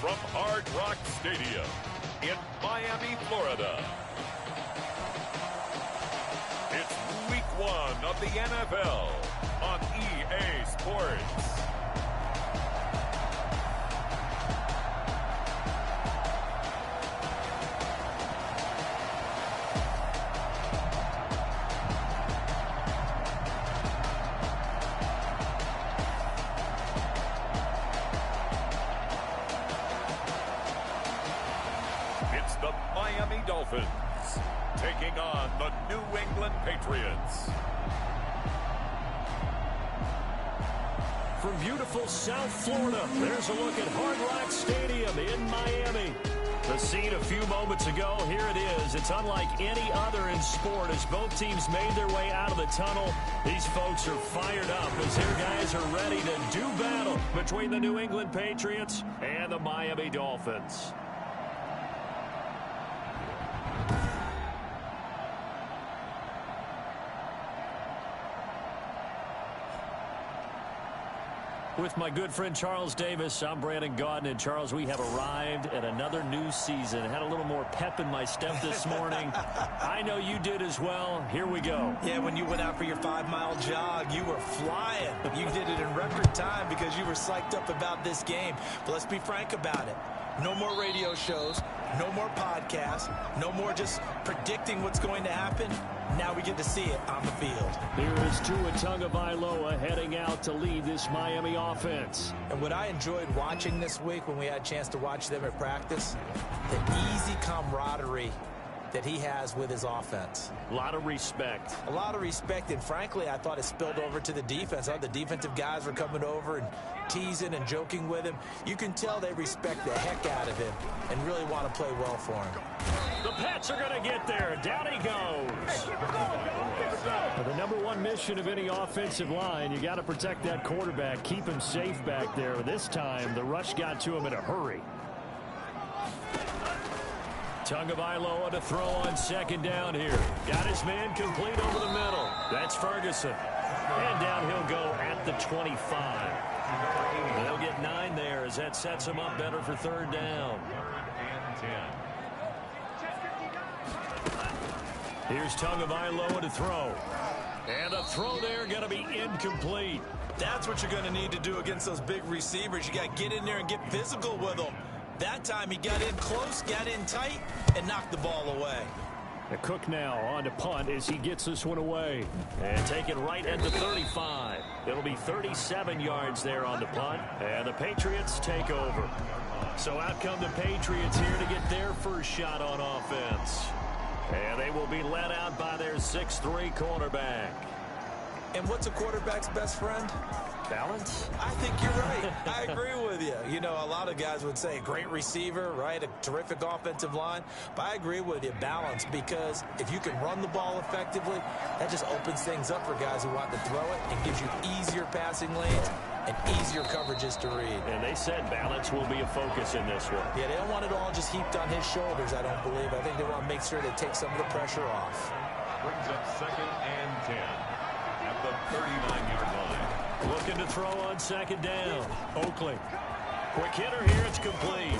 from Hard Rock Stadium in Miami, Florida. It's Week 1 of the NFL on EA Sports. It's the Miami Dolphins taking on the New England Patriots. From beautiful South Florida, there's a look at Hard Rock Stadium in Miami. The scene a few moments ago, here it is. It's unlike any other in sport as both teams made their way out of the tunnel. These folks are fired up as their guys are ready to do battle between the New England Patriots and the Miami Dolphins. With my good friend Charles Davis, I'm Brandon Gaudin. And Charles, we have arrived at another new season. Had a little more pep in my step this morning. I know you did as well. Here we go. Yeah, when you went out for your 5-mile jog, you were flying. You did it in record time because you were psyched up about this game. But let's be frank about it. No more radio shows, no more podcasts, no more just predicting what's going to happen. Now we get to see it on the field. Here is Tua Tagovailoa heading out to lead this Miami offense. And what I enjoyed watching this week when we had a chance to watch them at practice, the easy camaraderie that he has with his offense. A lot of respect. A lot of respect, and frankly, I thought it spilled over to the defense. The defensive guys were coming over and teasing and joking with him. You can tell they respect the heck out of him and really want to play well for him. The Pats are going to get there. Down he goes. The number one mission of any offensive line, you got to protect that quarterback, keep him safe back there. This time, the rush got to him in a hurry. Tagovailoa to throw on second down here. Got his man complete over the middle. That's Ferguson. And down he'll go at the 25. They'll get 9 there as that sets him up better for third down. Here's Tagovailoa to throw. And a throw there going to be incomplete. That's what you're going to need to do against those big receivers. You got to get in there and get physical with them. That time he got in close, got in tight, and knocked the ball away. The Cook now on to punt as he gets this one away. And take it right at the 35. It'll be 37 yards there on the punt. And the Patriots take over. So out come the Patriots here to get their first shot on offense. And they will be led out by their 6'3" quarterback. And what's a quarterback's best friend? Balance? I think you're right. I agree with you. You know, a lot of guys would say great receiver, right? A terrific offensive line. But I agree with you, balance, because if you can run the ball effectively, that just opens things up for guys who want to throw it and gives you easier passing lanes and easier coverages to read. And they said balance will be a focus in this one. Yeah, they don't want it all just heaped on his shoulders, I don't believe. I think they want to make sure they take some of the pressure off. Brings up 2nd and 10 at the 39-yard line. Looking to throw on second down. Oakley. Quick hitter here. It's complete.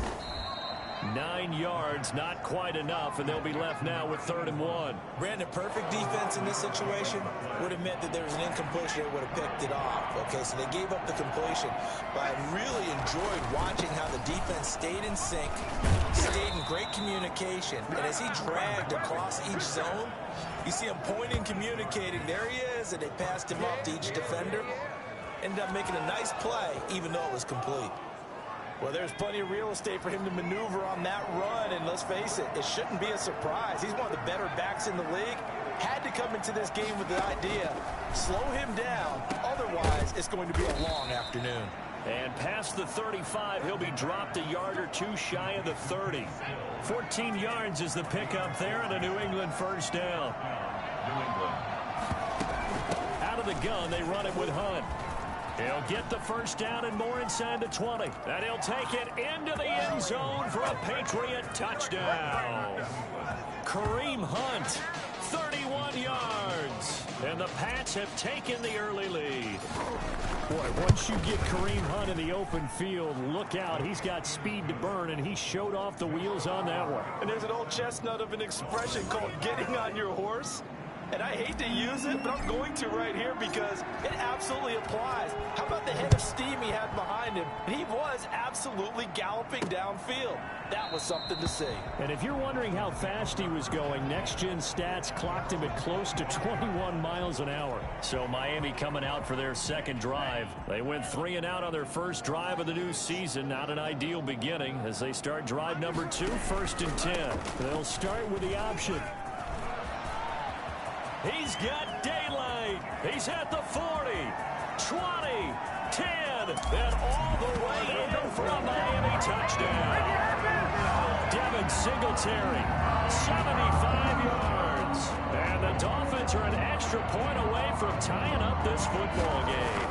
9 yards, not quite enough, and they'll be left now with 3rd and 1. Brandon, perfect defense in this situation would have meant that there was an incompletion. They would have picked it off. Okay, so they gave up the completion. But I really enjoyed watching how the defense stayed in sync, stayed in great communication. And as he dragged across each zone, you see him pointing, communicating. There he is, and they passed him off to each defender. Ended up making a nice play, even though it was complete. Well, there's plenty of real estate for him to maneuver on that run, and let's face it, it shouldn't be a surprise. He's one of the better backs in the league. Had to come into this game with the idea, slow him down, otherwise it's going to be a long afternoon. And past the 35, he'll be dropped a yard or two shy of the 30. 14 yards is the pickup there, and a New England first down. Out of the gun, they run it with Hunt. He'll get the first down and more inside the 20. And he'll take it into the end zone for a Patriot touchdown. Kareem Hunt, 31 yards. And the Pats have taken the early lead. Boy, once you get Kareem Hunt in the open field, look out. He's got speed to burn, and he showed off the wheels on that one. And there's an old chestnut of an expression called getting on your horse. And I hate to use it, but I'm going to right here because it absolutely applies. How about the head of steam he had behind him? He was absolutely galloping downfield. That was something to see. And if you're wondering how fast he was going, NextGen stats clocked him at close to 21 miles an hour. So Miami coming out for their second drive. They went 3 and out on their first drive of the new season. Not an ideal beginning as they start drive number 2, 1st and 10. They'll start with the option. He's got daylight. He's at the 40, 20, 10, and all the way in for a Miami touchdown. Devin Singletary, 75 yards. And the Dolphins are an extra point away from tying up this football game.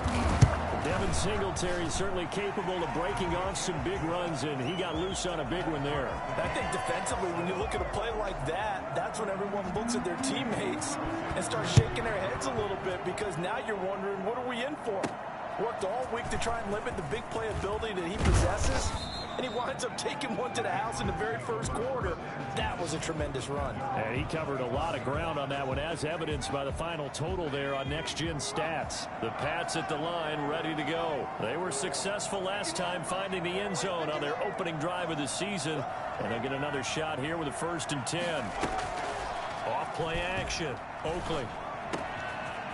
Devin Singletary is certainly capable of breaking off some big runs, and he got loose on a big one there. I think defensively, when you look at a play like that, that's when everyone looks at their teammates and starts shaking their heads a little bit because now you're wondering, what are we in for? Worked all week to try and limit the big play ability that he possesses, and he winds up taking one to the house in the very first quarter. That was a tremendous run. And he covered a lot of ground on that one, as evidenced by the final total there on NextGen stats. The Pats at the line, ready to go. They were successful last time finding the end zone on their opening drive of the season, and they'll get another shot here with a 1st and 10. Off play action. Oakley.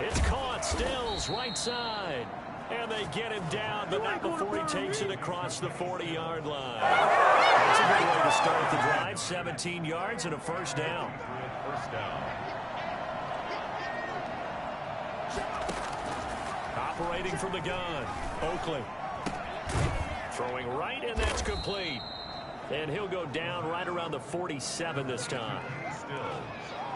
It's caught. Stills right side. And they get him down, but not before he takes it across the 40-yard line. That's a good way to start the drive. 17 yards and a 1st down. Operating from the gun, Oakley. Throwing right, and that's complete. And he'll go down right around the 47 this time.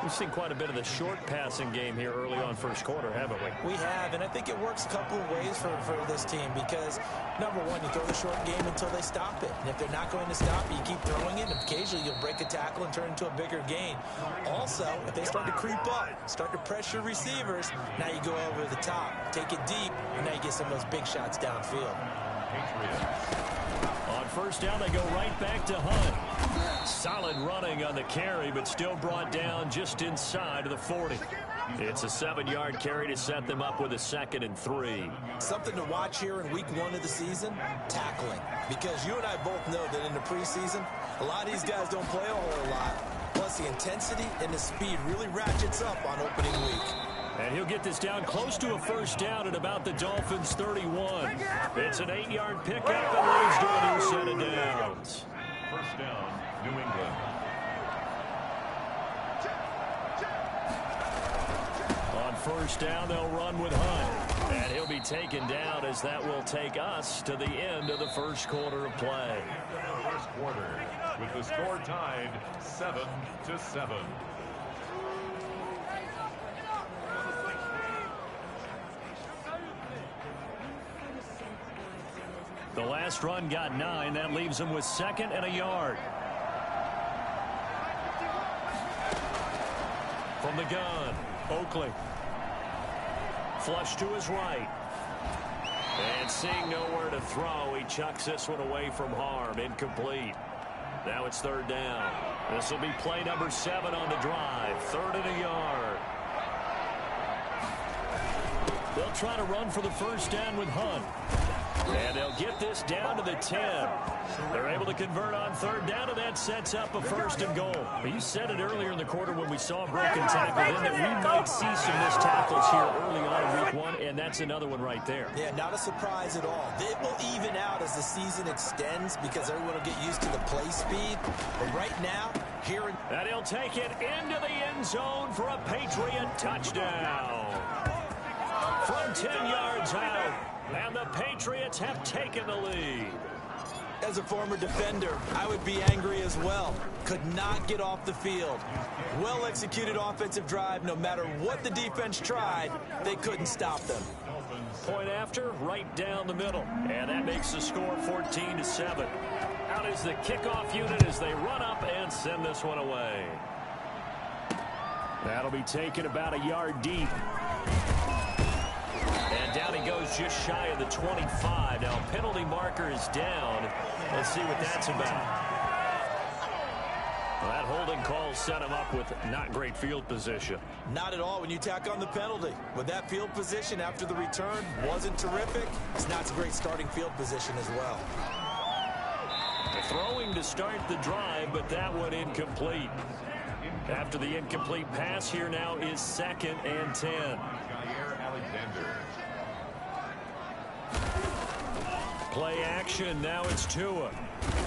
We've seen quite a bit of the short passing game here early on first quarter, haven't we? We have, and I think it works a couple of ways for this team because, number one, you throw the short game until they stop it. And if they're not going to stop it, you keep throwing it, and occasionally you'll break a tackle and turn into a bigger gain. Also, if they start to creep up, start to pressure receivers, now you go over the top, take it deep, and now you get some of those big shots downfield. On 1st down, they go right back to Hunt. Solid running on the carry, but still brought down just inside of the 40. It's a 7-yard carry to set them up with a 2nd and 3. Something to watch here in week 1 of the season, tackling. Because you and I both know that in the preseason, a lot of these guys don't play a whole lot. Plus, the intensity and the speed really ratchets up on opening week. And he'll get this down close to a 1st down at about the Dolphins' 31. It's an 8-yard pickup and leads to a new set of downs. 1st down, New England. On 1st down, they'll run with Hunt. And he'll be taken down as that will take us to the end of the first quarter of play. First quarter, with the score tied 7-7. The last run got 9. That leaves him with 2nd and a yard. From the gun, Oakley. Flush to his right. And seeing nowhere to throw, he chucks this one away from harm. Incomplete. Now it's 3rd down. This will be play number 7 on the drive. 3rd and a yard. They'll try to run for the 1st down with Hunt. And they'll get this down to the 10. They're able to convert on 3rd down, and that sets up a 1st and goal. You said it earlier in the quarter when we saw a broken tackle, then that we might see some missed tackles here early on in week 1, and that's another one right there. Yeah, not a surprise at all. It will even out as the season extends because everyone will get used to the play speed. But right now, here... And he'll take it into the end zone for a Patriot touchdown. From 10 yards out. And the Patriots have taken the lead. As a former defender, I would be angry as well. Could not get off the field. Well-executed offensive drive. No matter what the defense tried, they couldn't stop them. Point after, right down the middle. And that makes the score 14-7. Out is the kickoff unit as they run up and send this one away. That'll be taken about a yard deep. And down he goes just shy of the 25. Now, penalty marker is down. Let's see what that's about. Well, that holding call set him up with not great field position. Not at all when you tack on the penalty. With that field position after the return wasn't terrific, it's not a great starting field position as well. Throwing to start the drive, but that one incomplete. After the incomplete pass, here now is 2nd and 10. Play action, now it's Tua.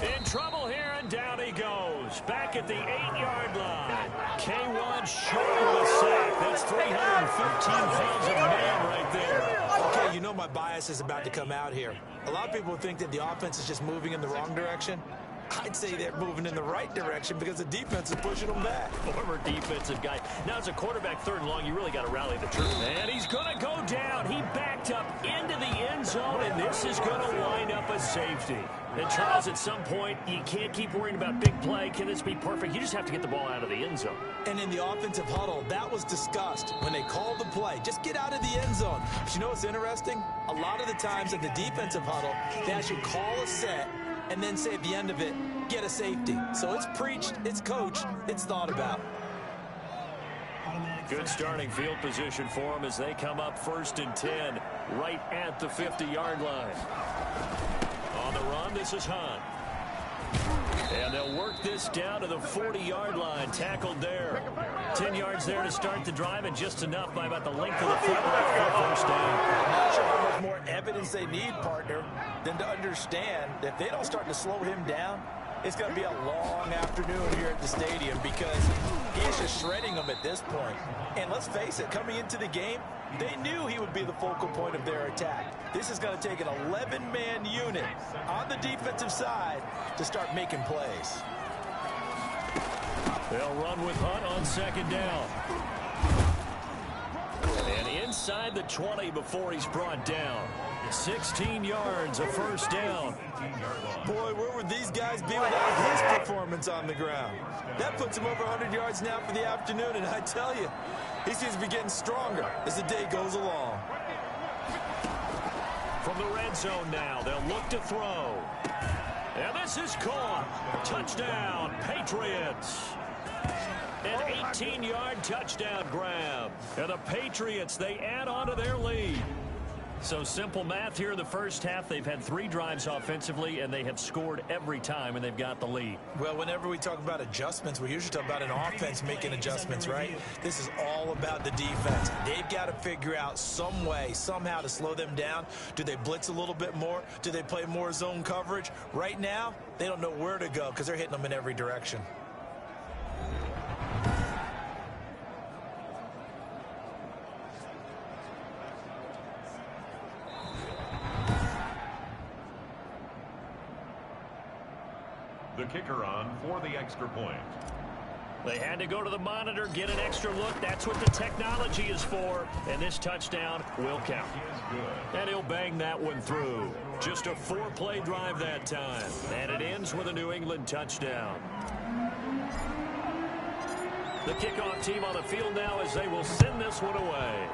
In trouble here, and down he goes. Back at the 8-yard line. K1 short of the sack. That's 315 pounds of man right there. Okay, you know my bias is about to come out here. A lot of people think that the offense is just moving in the wrong direction. I'd say they're moving in the right direction because the defense is pushing them back. Former defensive guy. Now, as a quarterback, 3rd and long, you really got to rally the troops. And he's going to go down. He backed up into the end zone, and this is going to wind up a safety. And, Charles, at some point, you can't keep worrying about big play. Can this be perfect? You just have to get the ball out of the end zone. And in the offensive huddle, that was discussed when they called the play. Just get out of the end zone. But you know what's interesting? A lot of the times in the defensive huddle, they actually call a set and then say at the end of it, get a safety. So it's preached, it's coached, it's thought about. Good starting field position for them as they come up 1st and 10 right at the 50-yard line. On the run, this is Hunt. And they'll work this down to the 40-yard line. Tackled there. 10 yards there to start the drive, and just enough by about the length of the football for a 1st down. I'm not sure how much more evidence they need, partner, than to understand that if they don't start to slow him down, it's going to be a long afternoon here at the stadium because he is just shredding them at this point. And let's face it, coming into the game, they knew he would be the focal point of their attack. This is going to take an 11-man unit on the defensive side to start making plays. They'll run with Hunt on 2nd down. And inside the 20 before he's brought down. 16 yards, a 1st down. Boy, where would these guys be without his performance on the ground? That puts him over 100 yards now for the afternoon, and I tell you, he seems to be getting stronger as the day goes along. From the red zone now, they'll look to throw. And this is caught. Touchdown, Patriots. An 18-yard touchdown grab. And the Patriots, they add on to their lead. So simple math here in the 1st half. They've had 3 drives offensively, and they have scored every time, and they've got the lead. Well, whenever we talk about adjustments, we usually talk about an offense making adjustments, right? This is all about the defense. They've got to figure out some way, somehow to slow them down. Do they blitz a little bit more? Do they play more zone coverage? Right now, they don't know where to go because they're hitting them in every direction. The kicker on for the extra point. They had to go to the monitor, get an extra look. That's what the technology is for. And this touchdown will count. And he'll bang that one through. Just a 4-play drive that time. And it ends with a New England touchdown. The kickoff team on the field now as they will send this one away.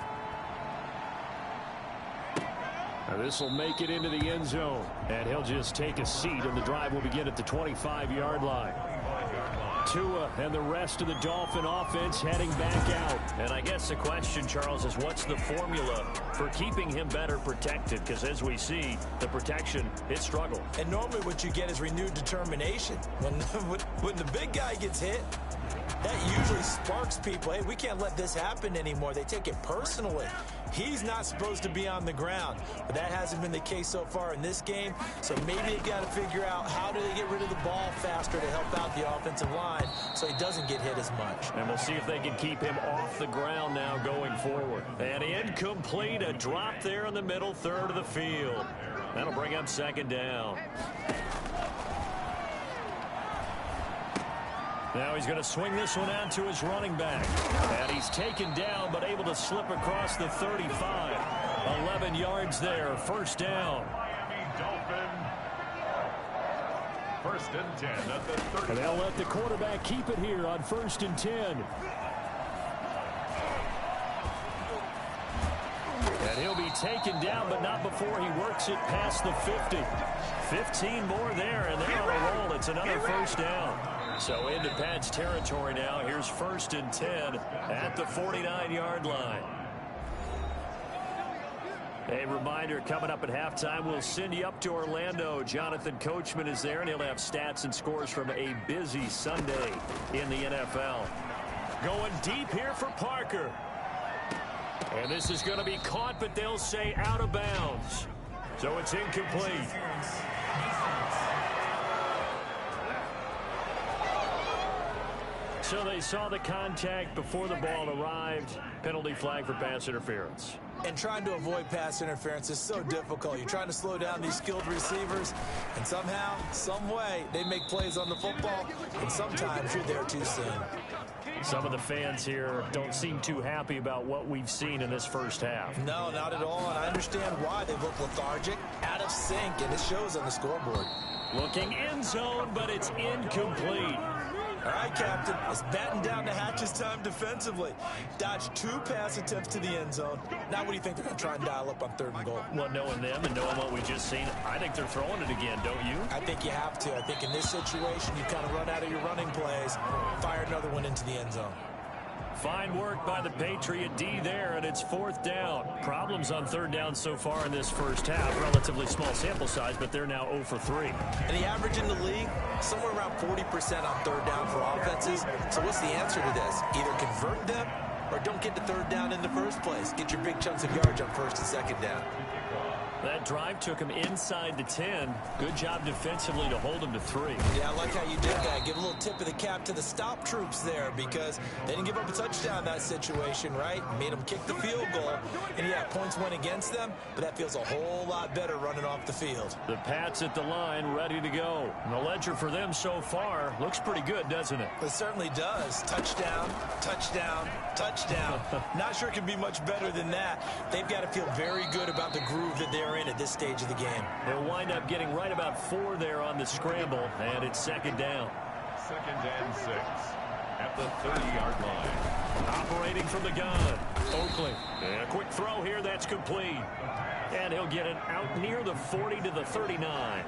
This will make it into the end zone. And he'll just take a seat, and the drive will begin at the 25-yard line. Tua and the rest of the Dolphin offense heading back out. And I guess the question, Charles, is what's the formula for keeping him better protected? Because as we see, the protection, it struggled. And normally what you get is renewed determination. When the big guy gets hit, that usually sparks people. Hey, we can't let this happen anymore. They take it personally. He's not supposed to be on the ground, but that hasn't been the case so far in this game. So maybe they've got to figure out how do they get rid of the ball faster to help out the offensive line so he doesn't get hit as much. And we'll see if they can keep him off the ground now going forward. And incomplete, a drop there in the middle third of the field. That'll bring up 2nd down. Now he's going to swing this one out to his running back. And he's taken down, but able to slip across the 35. 11 yards there, 1st down. Miami Dolphin. 1st and 10 at the 30. And they'll let the quarterback keep it here on 1st and 10. And he'll be taken down, but not before he works it past the 50. 15 more there, and they're on a roll. It's another first down. So into Pat's territory now. Here's 1st and 10 at the 49-yard line. A reminder, coming up at halftime, we'll send you up to Orlando. Jonathan Coachman is there, and he'll have stats and scores from a busy Sunday in the NFL. Going deep here for Parker. And this is going to be caught, but they'll say out of bounds. So it's incomplete. So they saw the contact before the ball arrived. Penalty flag for pass interference. And trying to avoid pass interference is so difficult. You're trying to slow down these skilled receivers, and somehow, some way, they make plays on the football, and sometimes you're there too soon. Some of the fans here don't seem too happy about what we've seen in this first half. No, not at all, and I understand why. They look lethargic, out of sync, and it shows on the scoreboard. Looking end zone, but it's incomplete. All right, Captain, it's batten down the hatches time defensively. Dodged 2 pass attempts to the end zone. Now what do you think they're going to try and dial up on 3rd and goal? Well, knowing them and knowing what we just seen, I think they're throwing it again, don't you? I think you have to. I think in this situation, you kind of run out of your running plays, fire another one into the end zone. Fine work by the Patriot D there, and it's 4th down. Problems on 3rd down so far in this first half. Relatively small sample size, but they're now 0 for 3. And the average in the league, somewhere around 40% on 3rd down for offenses. So what's the answer to this? Either convert them or don't get to 3rd down in the first place. Get your big chunks of yards on 1st and 2nd down. That drive took him inside the 10. Good job defensively to hold him to 3. Yeah, I like how you did that. Give a little tip of the cap to the stop troops there because they didn't give up a touchdown in that situation, right? Made them kick the field goal. And, yeah, points went against them, but that feels a whole lot better running off the field. The Pats at the line ready to go. And the ledger for them so far looks pretty good, doesn't it? It certainly does. Touchdown, touchdown, touchdown. Not sure it can be much better than that. They've got to feel very good about the groove that they're in at this stage of the game. They'll wind up getting right about 4 there on the scramble, and it's 2nd down. 2nd and 6 at the 30-yard line. Operating from the gun, Oakley. And a quick throw here, that's complete. And he'll get it out near the 40 to the 39.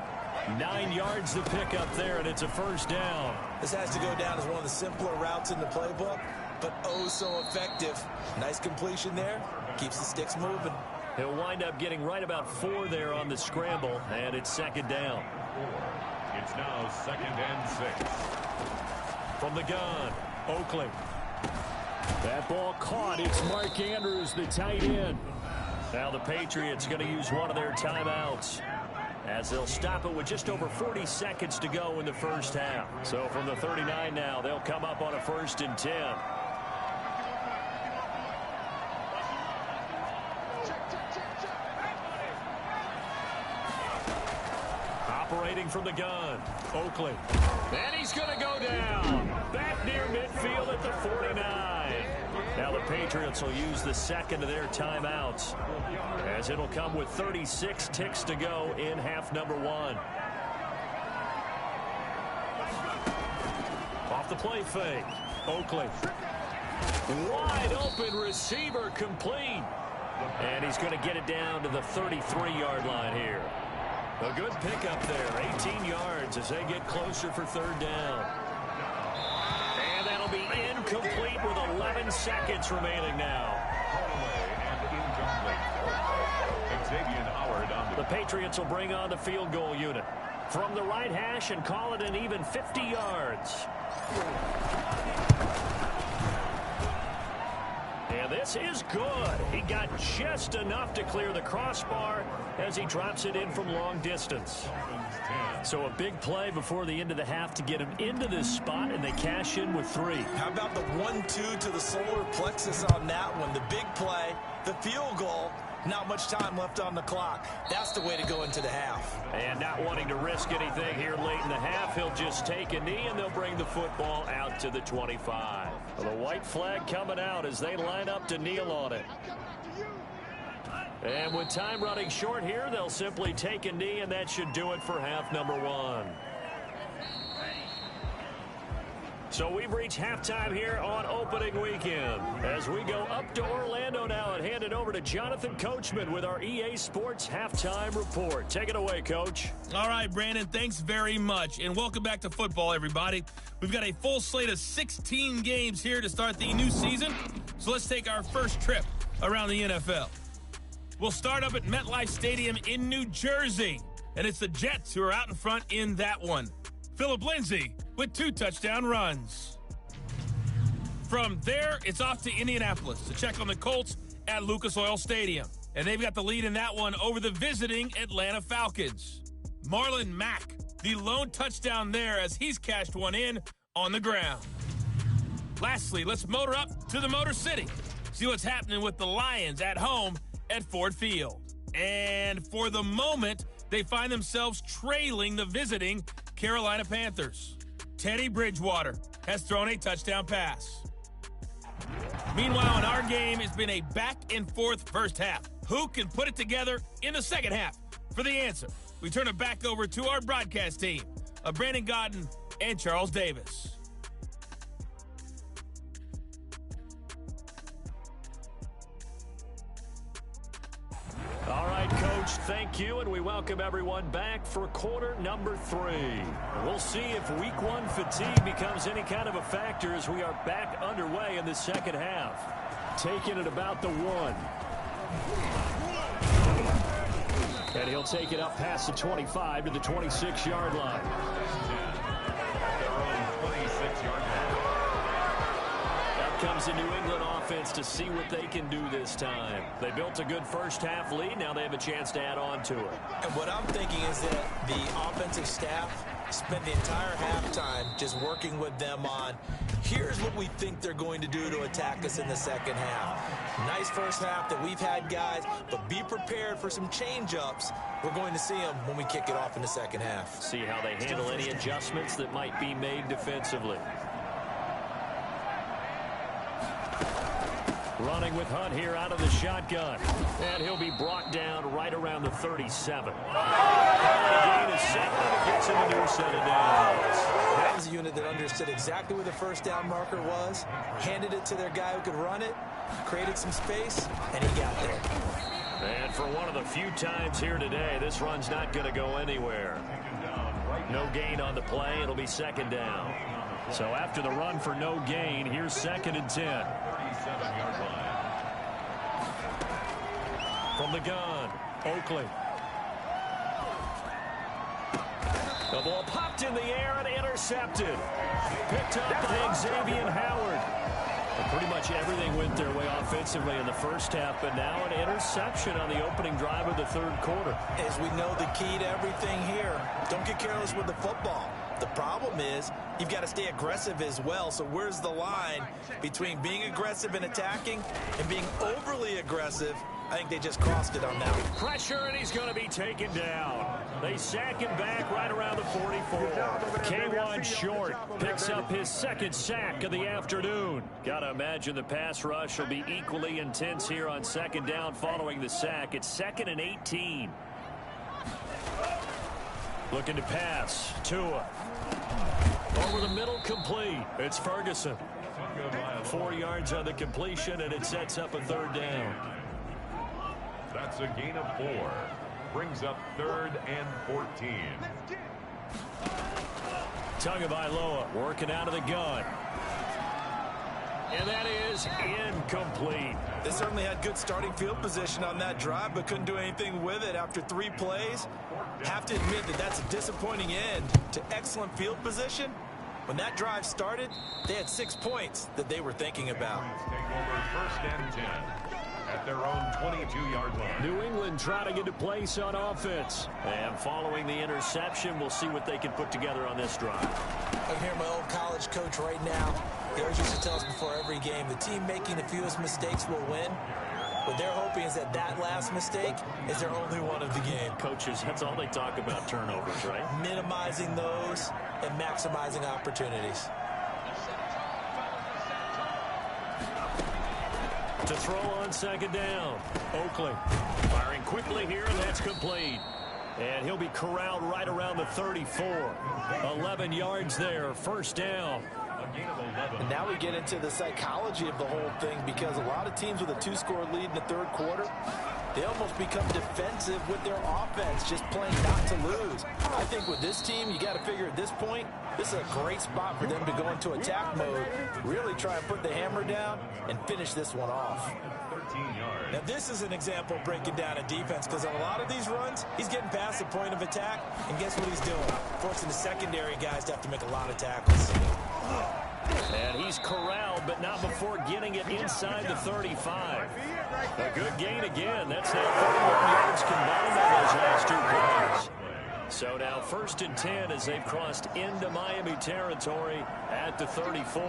9 yards to pick up there, and it's a 1st down. This has to go down as one of the simpler routes in the playbook, but oh so effective. Nice completion there. Keeps the sticks moving. He'll wind up getting right about 4 there on the scramble, and it's 2nd down. It's now 2nd and 6. From the gun, Oakley. That ball caught. It's Mark Andrews, the tight end. Now the Patriots going to use one of their timeouts as they'll stop it with just over 40 seconds to go in the first half. So from the 39 now, they'll come up on a 1st and 10. Operating from the gun, Oakley. And he's going to go down. Back near midfield at the 49. Now the Patriots will use the 2nd of their timeouts, as it'll come with 36 ticks to go in half number 1. Off the play fake, Oakley. Wide open receiver complete. And he's going to get it down to the 33-yard line here. A good pickup there, 18 yards as they get closer for 3rd down. And that'll be incomplete with 11 seconds remaining now. The Patriots will bring on the field goal unit from the right hash and call it an even 50 yards. And this is good. He got just enough to clear the crossbar as he drops it in from long distance. So a big play before the end of the half to get him into this spot, and they cash in with 3. How about the 1-2 to the solar plexus on that one? The big play, the field goal, not much time left on the clock. That's the way to go into the half. And not wanting to risk anything here late in the half, he'll just take a knee, and they'll bring the football out to the 25. The white flag coming out as they line up to kneel on it. And with time running short here, they'll simply take a knee, and that should do it for half number 1. So we've reached halftime here on opening weekend. As we go up to Orlando now and hand it over to Jonathan Coachman with our EA Sports Halftime Report. Take it away, Coach. All right, Brandon, thanks very much. And welcome back to football, everybody. We've got a full slate of 16 games here to start the new season. So let's take our first trip around the NFL. We'll start up at MetLife Stadium in New Jersey. And it's the Jets who are out in front in that one. Phillip Lindsay with 2 touchdown runs. From there, it's off to Indianapolis to check on the Colts at Lucas Oil Stadium. And they've got the lead in that one over the visiting Atlanta Falcons. Marlon Mack, the lone touchdown there as he's cashed one in on the ground. Lastly, let's motor up to the Motor City. See what's happening with the Lions at home at Ford Field. And for the moment, they find themselves trailing the visiting Carolina Panthers. Teddy Bridgewater has thrown a touchdown pass. Meanwhile, in our game, it's been a back-and-forth first half. Who can put it together in the second half? For the answer, we turn it back over to our broadcast team of Brandon Godden and Charles Davis. All right, Coach, thank you, and we welcome everyone back for quarter number 3. We'll see if week 1 fatigue becomes any kind of a factor as we are back underway in the second half. Taking it about the 1. And he'll take it up past the 25 to the 26-yard line. Comes the New England offense to see what they can do this time. They built a good first half lead. Now they have a chance to add on to it. And what I'm thinking is that the offensive staff spent the entire halftime just working with them on, here's what we think they're going to do to attack us in the second half. Nice first half that we've had, guys, but be prepared for some change-ups. We're going to see them when we kick it off in the second half. See how they handle any adjustments that might be made defensively. Running with Hunt here out of the shotgun. And he'll be brought down right around the 37. Gain is 7, and it gets him a new set of downs. That was a unit that understood exactly where the first down marker was, handed it to their guy who could run it, created some space, and he got there. And for one of the few times here today, this run's not going to go anywhere. No gain on the play. It'll be second down. So after the run for no gain, here's 2nd and 10. From the gun, Oakley. The ball popped in the air and intercepted. Picked up by Xavier Howard. And pretty much everything went their way offensively in the first half, but now an interception on the opening drive of the third quarter. As we know, the key to everything here, don't get careless with the football. The problem is you've got to stay aggressive as well. So where's the line between being aggressive and attacking and being overly aggressive? I think they just crossed it on that one. Pressure, and he's going to be taken down. They sack him back right around the 44. K1 Short picks up his 2nd sack of the afternoon. Got to imagine the pass rush will be equally intense here on 2nd down following the sack. It's 2nd and 18. Looking to pass. Tua. Over the middle, complete. It's Ferguson. 4 yards on the completion, and it sets up a 3rd down. That's a gain of 4. Brings up 3rd and 14. Tagovailoa working out of the gun. And that is incomplete. They certainly had good starting field position on that drive, but couldn't do anything with it after 3 plays. Have to admit that that's a disappointing end to excellent field position. When that drive started, they had 6 points that they were thinking about. Take over 1st and 10 at their own 22-yard line. New England trotting into place on offense. And following the interception, we'll see what they can put together on this drive. I can hear my old college coach right now. He always used to tell us before every game, the team making the fewest mistakes will win. What they're hoping is that that last mistake is their only one of the game. Coaches, that's all they talk about, turnovers, right? Minimizing those and maximizing opportunities. To throw on 2nd down. Oakley firing quickly here, and that's complete. And he'll be corralled right around the 34. 11 yards there, 1st down. And now we get into the psychology of the whole thing, because a lot of teams with a 2-score lead in the third quarter, they almost become defensive with their offense, just playing not to lose. I think with this team, you got to figure at this point, this is a great spot for them to go into attack mode, really try and put the hammer down and finish this one off. Now this is an example of breaking down a defense, because on a lot of these runs, he's getting past the point of attack, and guess what he's doing? Forcing the secondary guys to have to make a lot of tackles. And he's corralled, but not before getting it inside the 35. A good gain again. That's now 31 yards combined on those last 2 plays. So now 1st and 10 as they've crossed into Miami territory at the 34.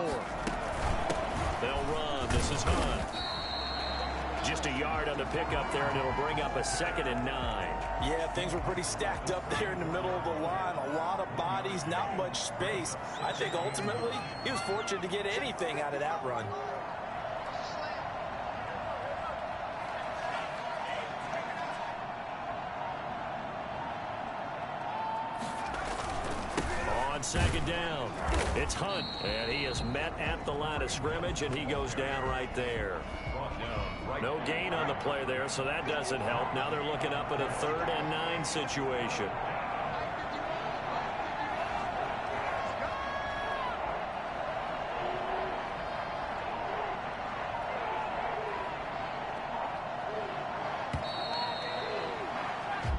They'll run. This is Hunt. Just a yard on the pickup there, and it'll bring up a 2nd and 9. Yeah, things were pretty stacked up there in the middle of the line. A lot of bodies, not much space. I think ultimately he was fortunate to get anything out of that run. On 2nd down, it's Hunt, and he is met at the line of scrimmage, and he goes down right there. No gain on the play there, so that doesn't help. Now they're looking up at a 3rd and 9 situation.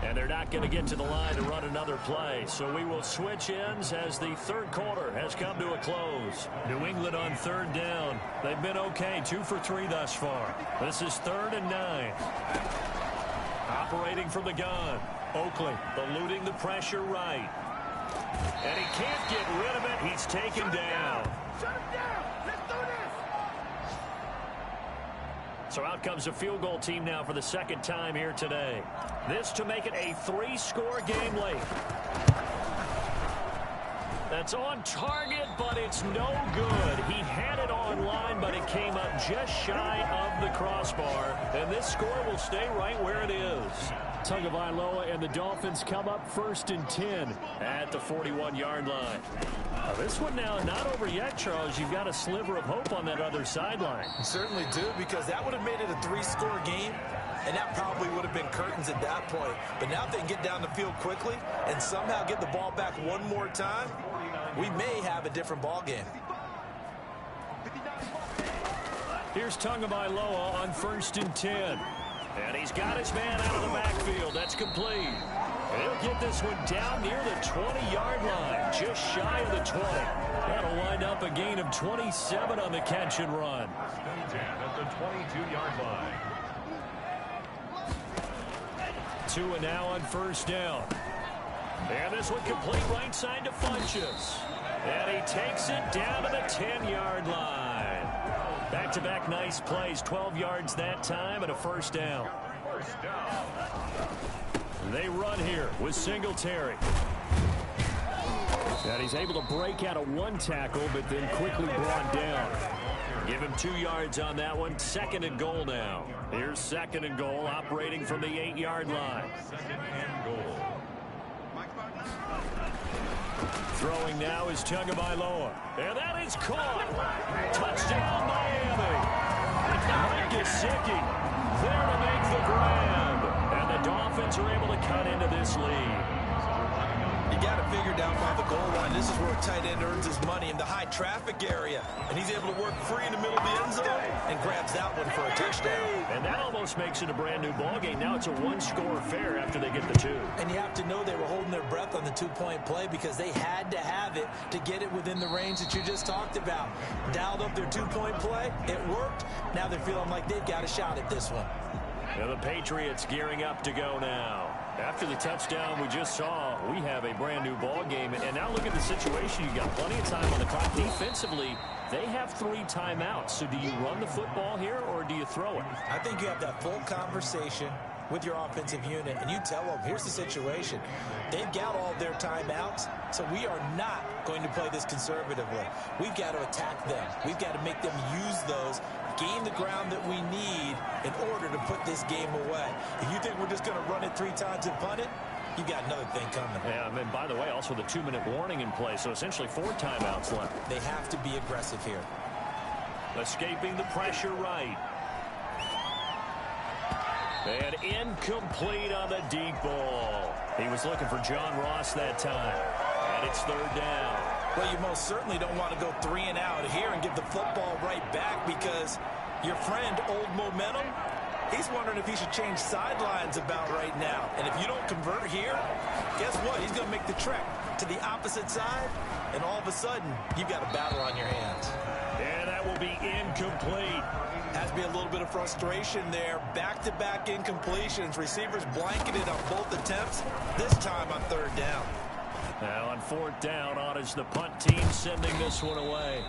And they're not going to get to the line to run another play. So we will switch ends as the third quarter has come to a close. New England on 3rd down. They've been okay, 2 for 3 thus far. This is 3rd and 9. Operating from the gun. Oakley eluding the pressure right. And he can't get rid of it. He's taken down. Shut him down. Let's do this. So out comes a field goal team now for the 2nd time here today. This to make it a 3-score game late. That's on target, but it's no good. He had it on line, but it came up just shy of the crossbar. And this score will stay right where it is. Tagovailoa and the Dolphins come up 1st and 10 at the 41-yard line. Now this one now not over yet, Charles. You've got a sliver of hope on that other sideline. You certainly do, because that would have made it a 3-score game, and that probably would have been curtains at that point. But now if they can get down the field quickly and somehow get the ball back one more time, we may have a different ball game. Here's Tagovailoa on 1st and 10. And he's got his man out of the backfield. That's complete. He'll get this one down near the 20-yard line, just shy of the 20. That'll wind up a gain of 27 on the catch and run. At the 22-yard line. 2 and now on 1st down. And this one complete right side to Funchess. And he takes it down to the 10-yard line. Back-to-back nice plays, 12 yards that time and a 1st down. They run here with Singletary. And he's able to break out of 1 tackle, but then quickly brought down. Give him 2 yards on that one. 2nd and goal now. Here's 2nd and goal, operating from the 8-yard line. 2nd and goal. Throwing now is Tagovailoa. And that is caught. Touchdown, Miami. Mike Gesicki there to make the grab. And the Dolphins are able to cut into this lead. You got to figure down by the goal line, this is where a tight end earns his money, in the high traffic area. And he's able to work free in the middle of the end zone and grabs that one for a touchdown. And that almost makes it a brand new ball game. Now it's a 1-score affair after they get the 2. And you have to know they were holding their breath on the 2-point play, because they had to have it to get it within the range that you just talked about. Dialed up their 2-point play. It worked. Now they're feeling like they've got a shot at this one. And the Patriots gearing up to go now. After the touchdown we just saw, we have a brand new ball game. And now look at the situation. You've got plenty of time on the clock. Defensively, they have 3 timeouts. So do you run the football here, or do you throw it? I think you have that full conversation with your offensive unit, and you tell them, here's the situation. They've got all their timeouts, so we are not going to play this conservatively. We've got to attack them. We've got to make them use those, gain the ground that we need in order to put this game away. If you think we're just going to run it 3 times and punt it, you got another thing coming. Yeah, and by the way, also the 2-minute warning in play, so essentially 4 timeouts left. They have to be aggressive here. Escaping the pressure right. And incomplete on the deep ball. He was looking for John Ross that time. And it's 3rd down. Well, you most certainly don't want to go 3 and out here and give the football right back because your friend, Old Momentum, he's wondering if he should change sidelines about right now. And if you don't convert here, guess what? He's going to make the trek to the opposite side, and all of a sudden, you've got a battle on your hands. And that will be incomplete. Has to be a little bit of frustration there. Back-to-back incompletions. Receivers blanketed on both attempts, this time on 3rd down. Now on 4th down, on is the punt team sending this one away.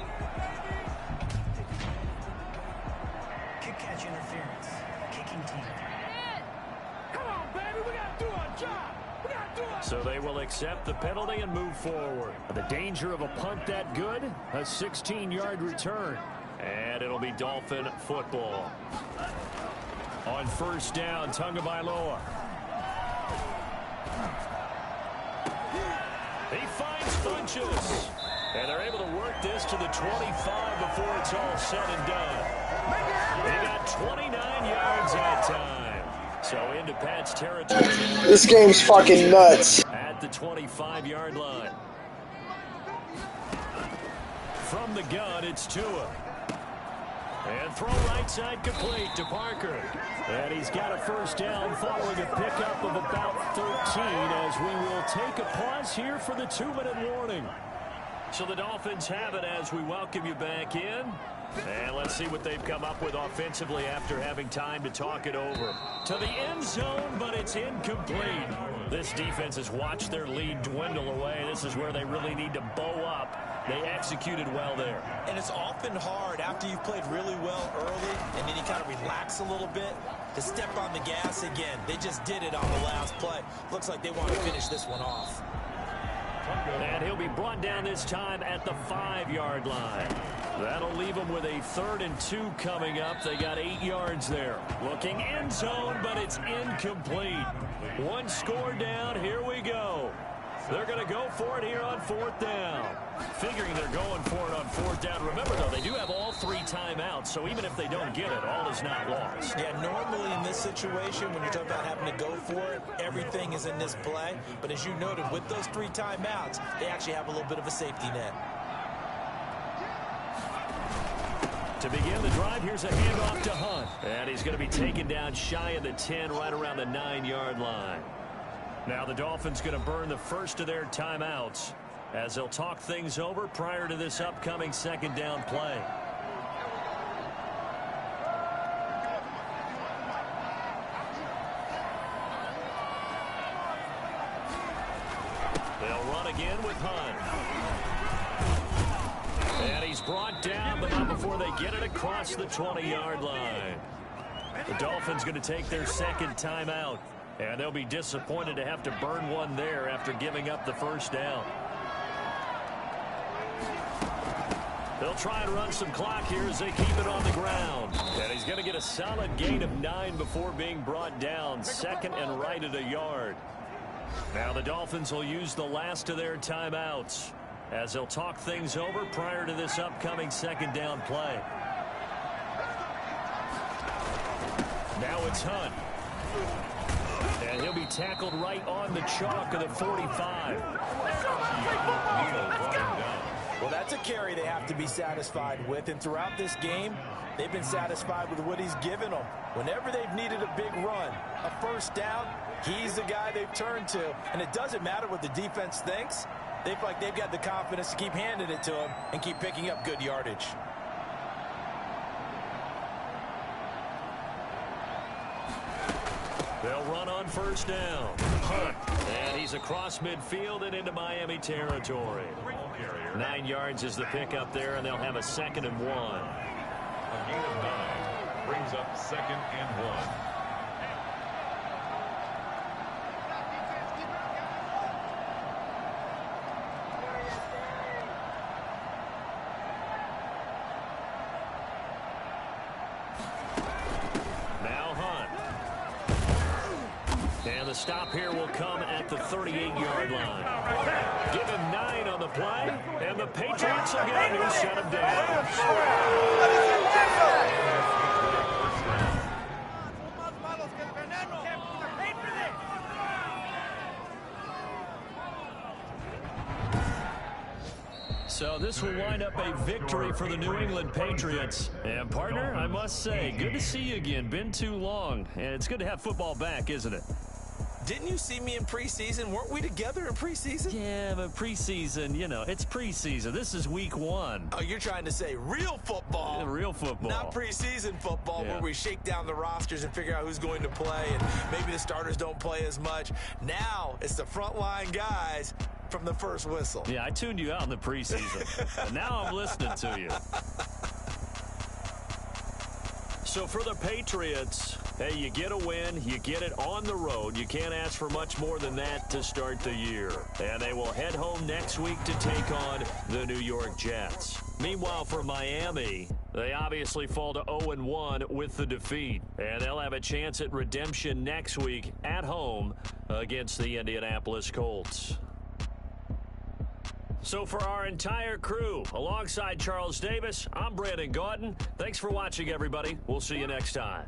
Kick catch interference. Kicking team. Come on, baby. We got to do our job. We got to do our So they will accept the penalty and move forward. The danger of a punt that good? A 16-yard return. And it'll be Dolphin football. On 1st down, Tagovailoa. He finds Funchess. And they're able to work this to the 25 before it's all said and done. They got 29 yards that time. So into Pat's territory. This game's fucking nuts. At the 25-yard line. From the gun, it's Tua. And throw right side complete to Parker. And he's got a 1st down following a pickup of about 13 as we will take a pause here for the 2-minute warning. So the Dolphins have it as we welcome you back in. And let's see what they've come up with offensively after having time to talk it over. To the end zone, but it's incomplete. This defense has watched their lead dwindle away. This is where they really need to bow up. They executed well there. And it's often hard after you've played really well early and then you kind of relax a little bit to step on the gas again. They just did it on the last play. Looks like they want to finish this one off. And he'll be brought down this time at the 5-yard line. That'll leave them with a 3rd and 2 coming up. They got 8 yards there. Looking end zone, but it's incomplete. 1 score down. Here we go. They're going to go for it here on 4th down. Figuring they're going for it on 4th down. Remember, though, they do have all 3 timeouts, so even if they don't get it, all is not lost. Yeah, normally in this situation, when you're talking about having to go for it, everything is in this play. But as you noted, with those 3 timeouts, they actually have a little bit of a safety net. To begin the drive, here's a handoff to Hunt. And he's going to be taken down shy of the 10, right around the 9-yard line. Now the Dolphins going to burn the first of their timeouts as they'll talk things over prior to this upcoming 2nd down play. They'll run again with Hunt. And he's brought down, but not before they get it across the 20-yard line. The Dolphins going to take their 2nd timeout. And they'll be disappointed to have to burn one there after giving up the 1st down. They'll try and run some clock here as they keep it on the ground. And he's going to get a solid gain of 9 before being brought down. 2nd and right at a yard. Now the Dolphins will use the last of their timeouts as they'll talk things over prior to this upcoming 2nd down play. Now it's Hunt. And he'll be tackled right on the chalk of the 45. Well, that's a carry they have to be satisfied with. And throughout this game, they've been satisfied with what he's given them. Whenever they've needed a big run, a 1st down, he's the guy they've turned to. And it doesn't matter what the defense thinks. They feel like they've got the confidence to keep handing it to him and keep picking up good yardage. They'll run on 1st down. Hunt. And he's across midfield and into Miami territory. 9 yards is the pickup there, and they'll have a 2nd and 1. A gain of 9 brings up 2nd and 1. And the stop here will come at the 38-yard line. Give him 9 on the play, and the Patriots will get a new set of downs. So this will wind up a victory for the New England Patriots. And, partner, I must say, good to see you again. Been too long. And it's good to have football back, isn't it? Didn't you see me in preseason? Weren't we together in preseason? Yeah, but preseason, you know, it's preseason. This is week 1. Oh, you're trying to say real football. Real football. Not preseason football where we shake down the rosters and figure out who's going to play, and maybe the starters don't play as much. Now it's the frontline guys from the first whistle. Yeah, I tuned you out in the preseason. And now I'm listening to you. So for the Patriots, hey, you get a win, you get it on the road. You can't ask for much more than that to start the year. And they will head home next week to take on the New York Jets. Meanwhile, for Miami, they obviously fall to 0-1 with the defeat. And they'll have a chance at redemption next week at home against the Indianapolis Colts. So for our entire crew, alongside Charles Davis, I'm Brandon Gaudin. Thanks for watching, everybody. We'll see you next time.